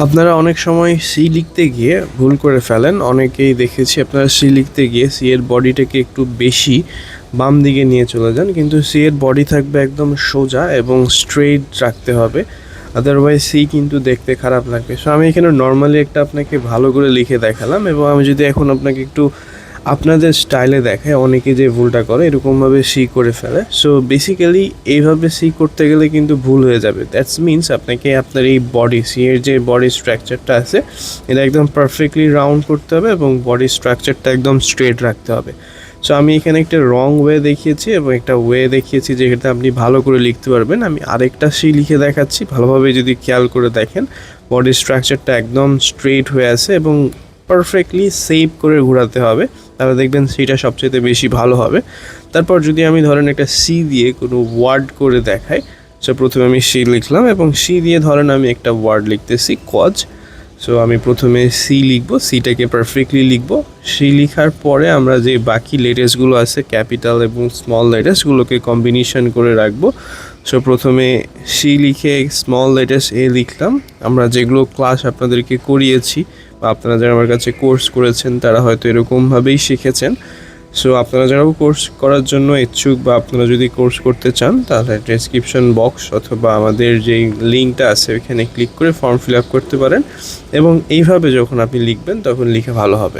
আপনারা অনেক সময় সি লিখতে গিয়ে ভুল করে ফেলেন। অনেকেই দেখেছি আপনারা সি লিখতে গিয়ে সি এর বডিটাকে একটু বেশি বাম দিকে নিয়ে চলে যান, কিন্তু সি এর বডি থাকবে একদম সোজা এবং স্ট্রেইট রাখতে হবে, আদারওয়াইজ সি কিন্তু দেখতে খারাপ লাগবে। সো আমি এখানে নর্মালি একটা আপনাকে ভালো করে লিখে দেখালাম, এবং আমি যদি এখন আপনাকে একটু আপনাদের স্টাইলে দেখায়, অনেকে যে ভুলটা করে এরকমভাবে সি করে ফেলে। সো বেসিক্যালি এইভাবে সি করতে গেলে কিন্তু ভুল হয়ে যাবে। দ্যাটস মিনস আপনাকে আপনার এই বডি সি এর যে বডি স্ট্রাকচারটা আছে এটা একদম পারফেক্টলি রাউন্ড করতে হবে এবং বডি স্ট্রাকচারটা একদম স্ট্রেট রাখতে হবে। সো আমি এখানে একটা রং ওয়ে দেখিয়েছি এবং একটা ওয়ে দেখিয়েছি যেখানে আপনি ভালো করে লিখতে পারবেন। আমি আরেকটা সি লিখে দেখাচ্ছি, ভালোভাবে যদি খেয়াল করে দেখেন বডি স্ট্রাকচারটা একদম স্ট্রেট হয়ে আছে এবং পারফেক্টলি সেভ করে ঘোরাতে হবে, তাহলে দেখবেন সিটা সবচেয়ে বেশি ভালো হবে। তারপর যদি আমি ধরেন একটা সি দিয়ে কোনো ওয়ার্ড করে দেখাই, সো প্রথমে আমি সি লিখলাম এবং সি দিয়ে ধরেন আমি একটা ওয়ার্ড লিখতেছি কজ। সো আমি প্রথমে সি লিখবো, সিটাকে পারফেক্টলি লিখবো। সি লিখার পরে আমরা যে বাকি লেটার্সগুলো আছে ক্যাপিটাল এবং স্মল লেটার্সগুলোকে কম্বিনেশন করে রাখবো। সো প্রথমে সি লিখে স্মল লেটার্স এ লিখলাম। আমরা যেগুলো ক্লাস আপনাদেরকে করিয়েছি বা আপনারা যারা আমার কাছে কোর্স করেছেন তারা হয়তো এরকমভাবেই শিখেছেন। সো আপনারা যারা কোর্স করার জন্য ইচ্ছুক বা আপনারা যদি কোর্স করতে চান, তাহলে ডেসক্রিপশন বক্স অথবা আমাদের যেই লিঙ্কটা আছে ওইখানে ক্লিক করে ফর্ম ফিল আপ করতে পারেন, এবং এইভাবে যখন আপনি লিখবেন তখন লিখে ভালো হবে।